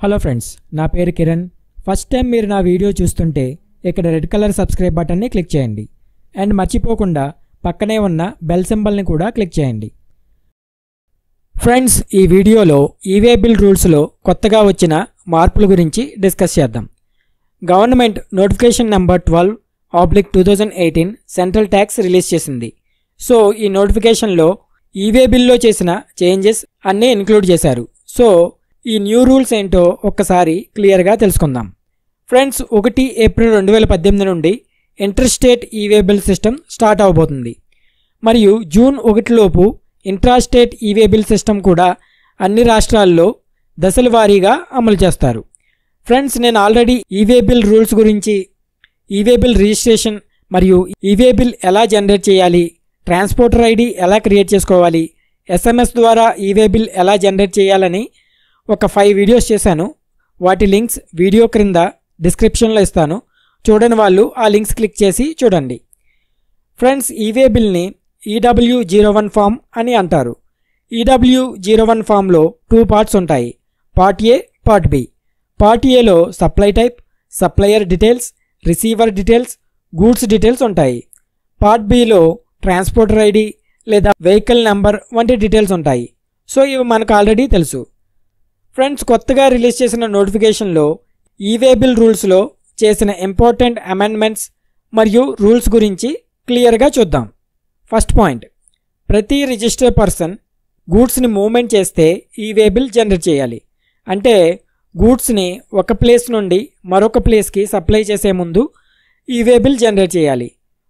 Hello friends, నా పేరు Kiran. First time మీరు నా వీడియో చూస్తుంటే ఇక్కడ రెడ్ కలర్ సబ్స్క్రైబ్ బటన్ని క్లిక్ చేయండి అండ్ మర్చిపోకుండా పక్కనే ఉన్న బెల్ సింబల్ని కూడా క్లిక్ చేయండి. ఫ్రెండ్స్, ఈ వీడియోలో ఈవే బిల్ రూల్స్లో కొత్తగా వచ్చిన మార్పుల గురించి డిస్కస్ చేద్దాం. Government notification number 12/2018 central tax release చేసింది. సో ఈ నోటిఫికేషన్లో ఈవే బిల్లో చేసిన చేంజెస్ అన్నీ ఇంక్లూడ్ చేశారు. సో ఈ న్యూ రూల్స్ ఏంటో ఒక్కసారి క్లియర్గా తెలుసుకుందాం. ఫ్రెండ్స్, 1 ఏప్రిల్ 2018 నుండి inter state e-way bill system start అవబోతుంది. మరియు జూన్ 1 లోపు intra state e-way bill system కూడా అన్ని రాష్ట్రాల్లో దశల వారీగా అమలు చేస్తారు. ఫ్రెండ్స్, నేను ఆల్రెడీ ఈవే బిల్ రూల్స్ గురించి, ఈవే బిల్ రిజిస్ట్రేషన్ మరియు ఈవే బిల్ ఎలా జనరేట్ చేయాలి, ట్రాన్స్పోర్టర్ ఐడి ఎలా క్రియేట్ చేసుకోవాలి, SMS ద్వారా ఈవే బిల్ ఎలా జనరేట్ చేయాలని ఒక 5 వీడియోస్ చేశాను. వాటి లింక్స్ వీడియో క్రింద డిస్క్రిప్షన్లో ఇస్తాను. చూడని వాళ్ళు ఆ లింక్స్ క్లిక్ చేసి చూడండి. ఫ్రెండ్స్, ఈవే బిల్ని EW01 ఫామ్ అని అంటారు. EW01 ఫామ్లో 2 పార్ట్స్ ఉంటాయి, part A, part B. Part ఏలో supply type, supplier details, receiver details, goods details ఉంటాయి. పార్ట్ బిలో ట్రాన్స్పోర్టర్ ఐడి లేదా వెహికల్ నెంబర్ వంటి డీటెయిల్స్ ఉంటాయి. సో ఇవి మనకు ఆల్రెడీ తెలుసు. ఫ్రెండ్స్, కొత్తగా రిలీజ్ చేసిన నోటిఫికేషన్లో ఈవే బిల్ రూల్స్లో చేసిన ఇంపార్టెంట్ అమెండ్మెంట్స్ మరియు రూల్స్ గురించి క్లియర్గా చూద్దాం. ఫస్ట్ పాయింట్, ప్రతి రిజిస్టర్ పర్సన్ గూడ్స్ని మూవ్మెంట్ చేస్తే ఈవే బిల్ జనరేట్ చేయాలి. అంటే గూడ్స్ని ఒక ప్లేస్ నుండి మరొక ప్లేస్కి సప్లై చేసే ముందు ఈవే బిల్ జనరేట్ చేయాలి.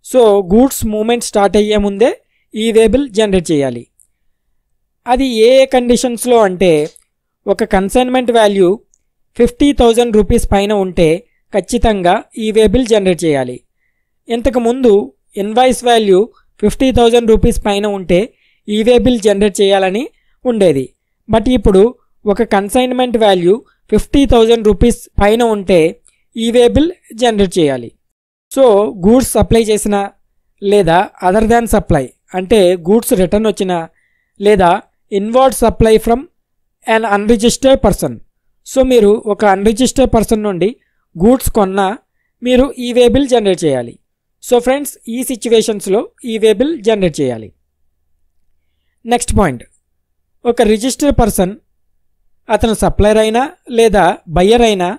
సో గూడ్స్ మూవ్మెంట్ స్టార్ట్ అయ్యే ముందే ఈవే బిల్ జనరేట్ చేయాలి. అది ఏ కండిషన్స్లో అంటే, ఒక కన్సైన్మెంట్ వాల్యూ 50,000 రూపీస్ పైన ఉంటే ఖచ్చితంగా ఈవే బిల్ జనరేట్ చేయాలి. ఇంతకుముందు ఇన్వాయిస్ వాల్యూ 50,000 రూపీస్ పైన ఉంటే ఈవే బిల్ జనరేట్ చేయాలని ఉండేది. బట్ ఇప్పుడు ఒక కన్సైన్మెంట్ వాల్యూ 50,000 రూపీస్ పైన ఉంటే ఈవే బిల్ జనరేట్ చేయాలి. సో గూడ్స్ సప్లై చేసిన లేదా అదర్ దాన్ సప్లై అంటే గూడ్స్ రిటర్న్ వచ్చిన లేదా inward supply from an unregistered person. So మీరు ఒక అన్రిజిస్టర్డ్ పర్సన్ నుండి గూడ్స్ కొన్నా మీరు ఈవే బిల్ జనరేట్ చేయాలి. సో ఫ్రెండ్స్, ఈ సిచ్యువేషన్స్లో ఈవే బిల్ జనరేట్ చేయాలి. నెక్స్ట్ పాయింట్, ఒక రిజిస్టర్డ్ పర్సన్, అతను సప్లయర్ అయినా లేదా బయ్యర్ అయినా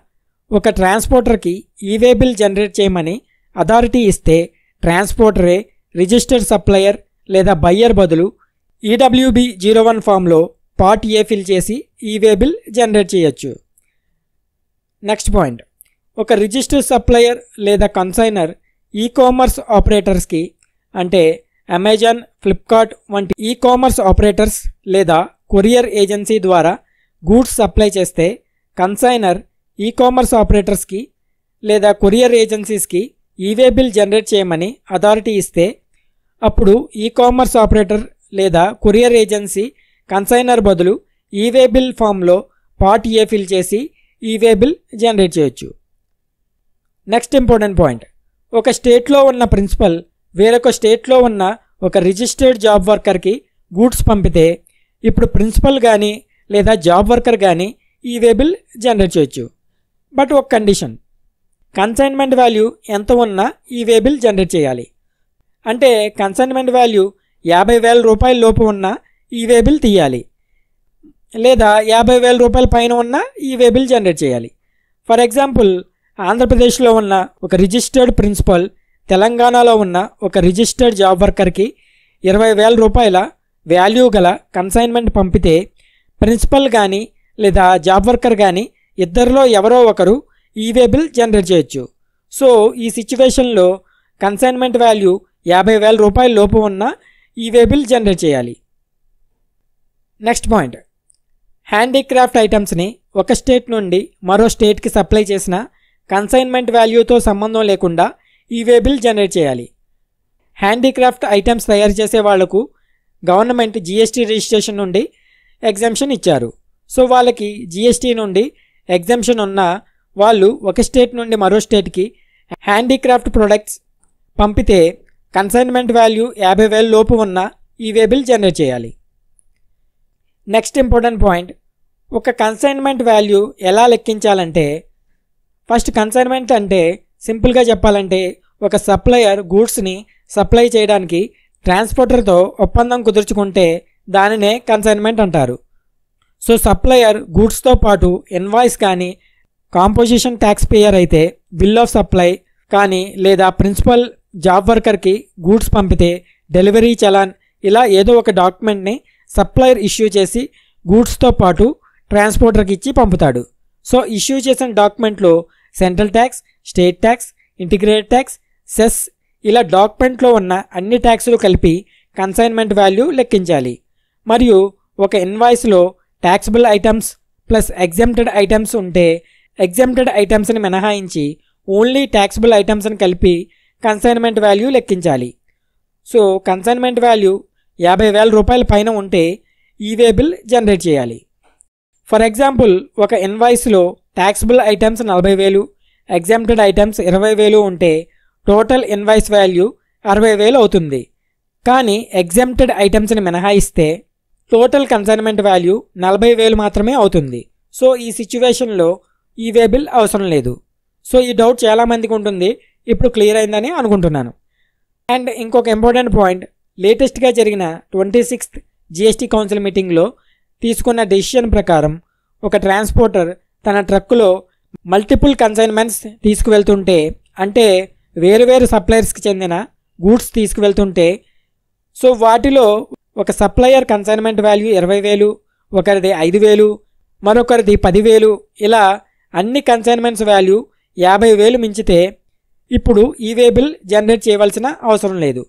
ఒక ట్రాన్స్పోర్టర్కి ఈవే బిల్ జనరేట్ చేయమని అథారిటీ ఇస్తే ట్రాన్స్పోర్టరే రిజిస్టర్డ్ సప్లయర్ లేదా బయ్యర్ బదులు EWB01 ఫామ్లో పార్ట్ ఏ ఫిల్ చేసి ఈవే బిల్ జనరేట్ చేయొచ్చు. నెక్స్ట్ పాయింట్, ఒక రిజిస్టర్డ్ సప్లయర్ లేదా కన్సైనర్ ఈకామర్స్ ఆపరేటర్స్కి అంటే అమెజాన్, ఫ్లిప్కార్ట్ వంటి ఈకామర్స్ ఆపరేటర్స్ లేదా కొరియర్ ఏజెన్సీ ద్వారా గూడ్స్ సప్లై చేస్తే కన్సైనర్ ఈకామర్స్ ఆపరేటర్స్కి లేదా కొరియర్ ఏజెన్సీస్కి ఈవే బిల్ జనరేట్ చేయమని అథారిటీ ఇస్తే అప్పుడు ఈకామర్స్ ఆపరేటర్ లేదా కొరియర్ ఏజెన్సీ కన్సైనర్ బదులు ఈవే బిల్ ఫామ్లో పార్ట్ ఏ ఫిల్ చేసి ఈవే బిల్ జనరేట్ చేయొచ్చు. నెక్స్ట్ ఇంపార్టెంట్ పాయింట్, ఒక స్టేట్లో ఉన్న ప్రిన్సిపల్ వేరొక స్టేట్లో ఉన్న ఒక రిజిస్టర్డ్ జాబ్ వర్కర్కి గూడ్స్ పంపితే ఇప్పుడు ప్రిన్సిపల్ కానీ లేదా జాబ్ వర్కర్ కానీ ఈవే బిల్ జనరేట్ చేయొచ్చు. బట్ ఒక కండిషన్, కన్సైన్మెంట్ వాల్యూ ఎంత ఉన్నా ఈవే బిల్ జనరేట్ చేయాలి. అంటే కన్సైన్మెంట్ వాల్యూ 50,000 రూపాయల లోపు ఉన్న ఈవే బిల్ తీయాలి, లేదా 50,000 రూపాయల పైన ఉన్న ఈవే బిల్ జనరేట్ చేయాలి. ఫర్ ఎగ్జాంపుల్, ఆంధ్రప్రదేశ్లో ఉన్న ఒక రిజిస్టర్డ్ ప్రిన్సిపల్ తెలంగాణలో ఉన్న ఒక రిజిస్టర్డ్ జాబ్ వర్కర్కి 20,000 రూపాయల వాల్యూ గల కన్సైన్మెంట్ పంపితే ప్రిన్సిపల్ కానీ లేదా జాబ్ వర్కర్ కానీ ఇద్దరిలో ఎవరో ఒకరు ఈవే బిల్ జనరేట్ చేయొచ్చు. సో ఈ సిచ్యువేషన్లో కన్సైన్మెంట్ వాల్యూ 50,000 రూపాయల లోపు ఉన్న ఈవే బిల్ జనరేట్ చేయాలి. నెక్స్ట్ పాయింట్, హ్యాండీక్రాఫ్ట్ ఐటమ్స్ని ఒక స్టేట్ నుండి మరో స్టేట్కి సప్లై చేసిన కన్సైన్మెంట్ వాల్యూతో సంబంధం లేకుండా ఈవే బిల్ జనరేట్ చేయాలి. హ్యాండీక్రాఫ్ట్ ఐటమ్స్ తయారు చేసే వాళ్లకు గవర్నమెంట్ GST రిజిస్ట్రేషన్ నుండి ఎగ్జంప్షన్ ఇచ్చారు. సో వాళ్ళకి GST నుండి ఎగ్జంప్షన్ ఉన్న వాళ్ళు ఒక స్టేట్ నుండి మరో స్టేట్కి హ్యాండీక్రాఫ్ట్ ప్రొడక్ట్స్ పంపితే కన్సైన్మెంట్ వాల్యూ 50,000 లోపు ఉన్న ఈవే బిల్ జనరేట్ చేయాలి. నెక్స్ట్ ఇంపార్టెంట్ పాయింట్, ఒక కన్సైన్మెంట్ వాల్యూ ఎలా లెక్కించాలంటే, ఫస్ట్ కన్సైన్మెంట్ అంటే సింపుల్గా చెప్పాలంటే ఒక సప్లయర్ గూడ్స్ని సప్లై చేయడానికి ట్రాన్స్పోర్టర్తో ఒప్పందం కుదుర్చుకుంటే దానినే కన్సైన్మెంట్ అంటారు. సో సప్లయర్ గూడ్స్తో పాటు ఇన్వాయిస్ కానీ, కాంపోజిషన్ ట్యాక్స్ పేయర్ అయితే బిల్ ఆఫ్ సప్లై కానీ, లేదా ప్రిన్సిపల్ జాబ్ వర్కర్కి గూడ్స్ పంపితే డెలివరీ చలాన్, ఇలా ఏదో ఒక డాక్యుమెంట్ని సప్లయర్ ఇష్యూ చేసి గూడ్స్తో పాటు ట్రాన్స్పోర్టర్కి ఇచ్చి పంపుతాడు. సో ఇష్యూ చేసిన డాక్యుమెంట్లో central tax, state tax, integrated tax, cess ఇలా డాక్యుమెంట్లో ఉన్న అన్ని ట్యాక్సులు కలిపి కన్సైన్మెంట్ వాల్యూ లెక్కించాలి. మరియు ఒక ఇన్వాయిస్లో taxable items plus exempted items ఉంటే ఎగ్జెంప్టెడ్ ఐటమ్స్ని మినహాయించి ఓన్లీ ట్యాక్సబుల్ ఐటమ్స్ని కలిపి కన్సైన్మెంట్ వాల్యూ లెక్కించాలి. సో కన్సైన్మెంట్ వాల్యూ 50,000 రూపాయల పైన ఉంటే ఈవే బిల్ జనరేట్ చేయాలి. ఫర్ ఎగ్జాంపుల్ ఒక ఇన్వాయిస్లో ట్యాక్సబుల్ ఐటమ్స్ 40,000, ఎగ్జెంప్టెడ్ ఐటమ్స్ 20,000 ఉంటే టోటల్ ఇన్వాయిస్ వాల్యూ 60,000 అవుతుంది. కానీ ఎగ్జెంప్టెడ్ ఐటమ్స్ని మినహాయిస్తే టోటల్ కన్సైన్మెంట్ వాల్యూ 40,000 మాత్రమే అవుతుంది. సో ఈ సిచ్యువేషన్లో ఈవే బిల్ అవసరం లేదు. సో ఈ డౌట్ చాలామందికి ఉంటుంది, ఇప్పుడు క్లియర్ అయిందని అనుకుంటున్నాను. అండ్ ఇంకొక ఇంపార్టెంట్ పాయింట్, లేటెస్ట్గా జరిగిన 26th GST కౌన్సిల్ మీటింగ్లో తీసుకున్న డెసిషన్ ప్రకారం ఒక ట్రాన్స్పోర్టర్ తన ట్రక్కులో మల్టిపుల్ కన్సైన్మెంట్స్ తీసుకువెళ్తుంటే, అంటే వేరువేరు సప్లయర్స్కి చెందిన గూడ్స్ తీసుకువెళ్తుంటే, సో వాటిలో ఒక సప్లయర్ కన్సైన్మెంట్ వాల్యూ 20,000, ఒకరిది 5,000, మరొకరిది 10,000, ఇలా అన్ని కన్సైన్మెంట్స్ వాల్యూ 50,000 మించితే ఇప్పుడు ఈవే బిల్ జనరేట్ చేయవలసిన అవసరం లేదు.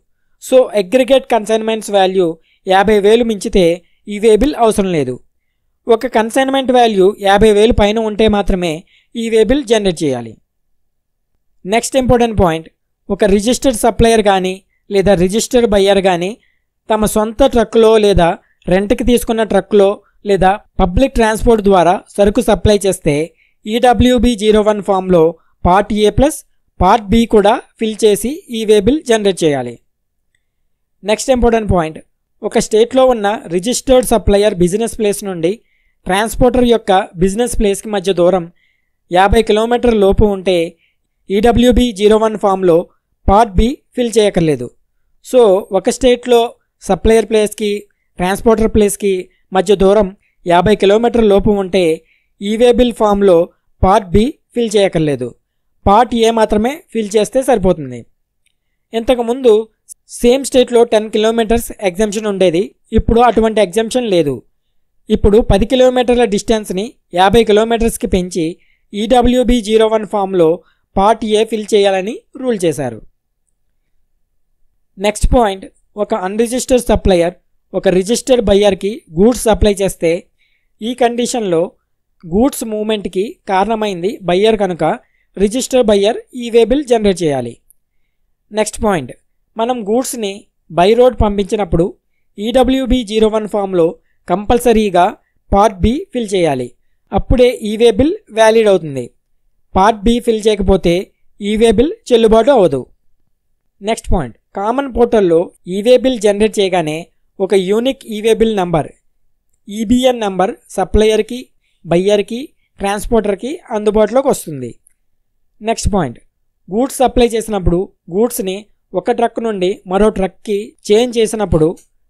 సో అగ్రిగేట్ కన్సైన్మెంట్స్ వాల్యూ 50,000 మించితే ఈవే బిల్ అవసరం లేదు. ఒక కన్సైన్మెంట్ వాల్యూ 50,000 పైన ఉంటే మాత్రమే ఈవే బిల్ జనరేట్ చేయాలి. నెక్స్ట్ ఇంపార్టెంట్ పాయింట్, ఒక రిజిస్టర్డ్ సప్లయర్ కానీ లేదా రిజిస్టర్డ్ బయ్యర్ కానీ తమ సొంత ట్రక్కులో లేదా రెంట్కి తీసుకున్న ట్రక్కులో లేదా పబ్లిక్ ట్రాన్స్పోర్ట్ ద్వారా సరుకు సప్లై చేస్తే EWB01 ఫామ్లో part A plus part B కూడా ఫిల్ చేసి ఈవే బిల్ జనరేట్ చేయాలి. నెక్స్ట్ ఇంపార్టెంట్ పాయింట్, ఒక స్టేట్లో ఉన్న రిజిస్టర్డ్ సప్లయర్ బిజినెస్ ప్లేస్ నుండి ట్రాన్స్పోర్టర్ యొక్క బిజినెస్ ప్లేస్కి మధ్య దూరం 50 కిలోమీటర్ల లోపు ఉంటే EWB01 ఫామ్లో పార్ట్ బి ఫిల్ చేయక్కర్లేదు. సో ఒక స్టేట్లో సప్లయర్ ప్లేస్కి ట్రాన్స్పోర్టర్ ప్లేస్కి మధ్య దూరం 50 కిలోమీటర్ల లోపు ఉంటే ఈవే బిల్ ఫామ్లో పార్ట్ బి ఫిల్ చేయక్కర్లేదు. పార్ట్ ఏ మాత్రమే ఫిల్ చేస్తే సరిపోతుంది. ఇంతకుముందు సేమ్ స్టేట్లో 10 కిలోమీటర్స్ ఎగ్జంప్షన్ ఉండేది, ఇప్పుడు అటువంటి ఎగ్జంప్షన్ లేదు. ఇప్పుడు 10 కిలోమీటర్ల డిస్టెన్స్ని 50 కిలోమీటర్స్కి పెంచి EWB01 ఫామ్లో పార్ట్ ఏ ఫిల్ చేయాలని రూల్ చేశారు. నెక్స్ట్ పాయింట్, ఒక అన్రిజిస్టర్డ్ సప్లయర్ ఒక రిజిస్టర్డ్ బయ్యర్కి గూడ్స్ సప్లై చేస్తే ఈ కండిషన్లో గూడ్స్ మూవ్మెంట్కి కారణమైంది బయ్యర్ కనుక registered buyer e-way bill generate చేయాలి. నెక్స్ట్ పాయింట్, మనం గూడ్స్ని బై రోడ్ పంపించినప్పుడు EWB01 ఫామ్లో కంపల్సరీగా పార్ట్ బి ఫిల్ చేయాలి, అప్పుడే ఈవే బిల్ వ్యాలిడ్ అవుతుంది. పార్ట్ బి ఫిల్ చేయకపోతే ఈవే బిల్ చెల్లుబాటు అవ్వదు. నెక్స్ట్ పాయింట్, కామన్ పోర్టల్లో ఈవే బిల్ జనరేట్ చేయగానే ఒక unique e way bill number EBN number సప్లయర్కి, బయ్యర్కి, ట్రాన్స్పోర్టర్కి అందుబాటులోకి వస్తుంది. నెక్స్ట్ పాయింట్, గూడ్స్ సప్లై చేసినప్పుడు గూడ్స్ని ఒక ట్రక్ నుండి మరో ట్రక్కి చేంజ్ చేసినప్పుడు,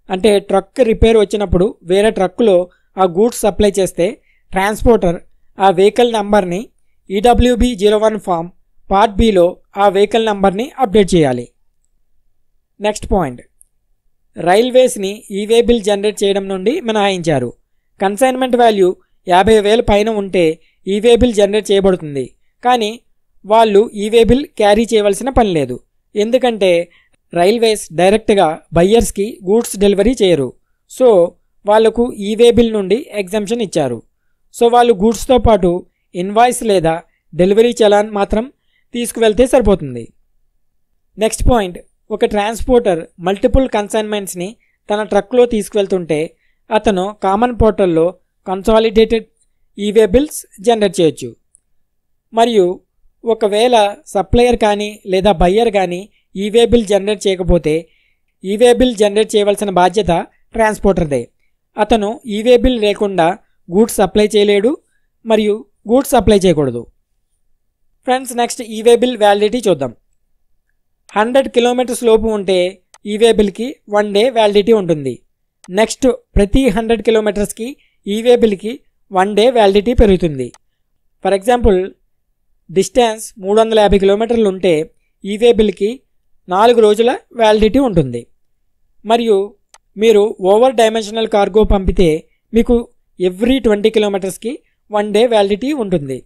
అంటే ట్రక్ రిపేర్ వచ్చినప్పుడు వేరే ట్రక్కులో ఆ గూడ్స్ సప్లై చేస్తే ట్రాన్స్పోర్టర్ ఆ వెహికల్ నంబర్ని EWB01 ఫామ్ పార్ట్ బిలో ఆ వెహికల్ నంబర్ని అప్డేట్ చేయాలి. నెక్స్ట్ పాయింట్, రైల్వేస్ని ఈవే బిల్ జనరేట్ చేయడం నుండి మినహాయించారు. కన్సైన్మెంట్ వాల్యూ 50,000 పైన ఉంటే ఈవే బిల్ జనరేట్ చేయబడుతుంది, కానీ వాళ్ళు ఈవే బిల్ క్యారీ చేయవలసిన పని లేదు. ఎందుకంటే రైల్వేస్ డైరెక్ట్గా బయ్యర్స్కి గూడ్స్ డెలివరీ చేయరు. సో వాళ్లకు ఈవే బిల్ నుండి ఎగ్జంప్షన్ ఇచ్చారు. సో వాళ్ళు గూడ్స్తో పాటు ఇన్వాయిస్ లేదా డెలివరీ చలాన్ మాత్రం తీసుకువెళ్తే సరిపోతుంది. నెక్స్ట్ పాయింట్, ఒక ట్రాన్స్పోర్టర్ మల్టిపుల్ కన్సైన్మెంట్స్ని తన ట్రక్లో తీసుకువెళ్తుంటే అతను కామన్ పోర్టల్లో కన్సాలిడేటెడ్ ఈవే బిల్స్ జనరేట్ చేయొచ్చు. మరియు ఒకవేళ సప్లయర్ కానీ లేదా బయ్యర్ కానీ ఈవే బిల్ జనరేట్ చేయకపోతే ఈవే బిల్ జనరేట్ చేయవలసిన బాధ్యత ట్రాన్స్పోర్టర్దే. అతను ఈవే బిల్ లేకుండా గూడ్స్ సప్లై చేయలేడు మరియు గూడ్స్ సప్లై చేయకూడదు. Friends next e-way bill validity చూద్దాం. 100 కిలోమీటర్స్ లోపు ఉంటే ఈవే బిల్కి 1 డే వ్యాలిడిటీ ఉంటుంది. నెక్స్ట్ ప్రతి 100 కిలోమీటర్స్కి ఈవే బిల్కి 1 డే వ్యాలిడిటీ పెరుగుతుంది. ఫర్ ఎగ్జాంపుల్ డిస్టెన్స్ 350 కిలోమీటర్లు ఉంటే ఈవే బిల్కి 4 రోజుల వ్యాలిడిటీ ఉంటుంది. మరియు మీరు ఓవర్ డైమెన్షనల్ కార్గో పంపితే మీకు ఎవ్రీ 20 కిలోమీటర్స్కి 1 డే వ్యాలిడిటీ ఉంటుంది.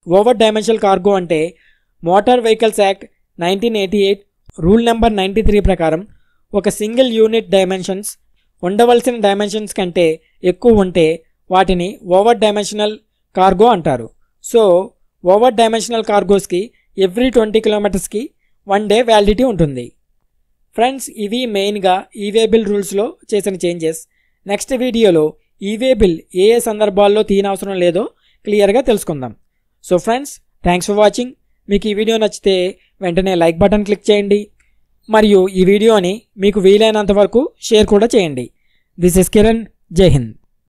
ఓవర్ డైమెన్షనల్ కార్గో అంటే motor vehicles act 1988 rule number 93 ప్రకారం ఒక సింగిల్ యూనిట్ డైమెన్షన్స్ ఉండవలసిన డైమెన్షన్స్ కంటే ఎక్కువ ఉంటే వాటిని ఓవర్ డైమెన్షనల్ కార్గో అంటారు. సో ఓవర్ డైమెన్షనల్ కార్గోస్కి ఎవ్రీ 20 కిలోమీటర్స్కి 1 డే వ్యాలిడిటీ ఉంటుంది. ఫ్రెండ్స్ ఇవి మెయిన్గా ఈవే బిల్ రూల్స్లో చేసిన చేంజెస్. నెక్స్ట్ వీడియోలో ఈవే బిల్ ఏ సందర్భాల్లో తీయనవసరం లేదో క్లియర్గా తెలుసుకుందాం. So friends thanks for watching. మీకు ఈ వీడియో నచ్చితే వెంటనే లైక్ బటన్ క్లిక్ చేయండి మరియు ఈ వీడియోని మీకు వీలైనంత వరకు షేర్ కూడా చేయండి. This is Kiran. జై హింద్.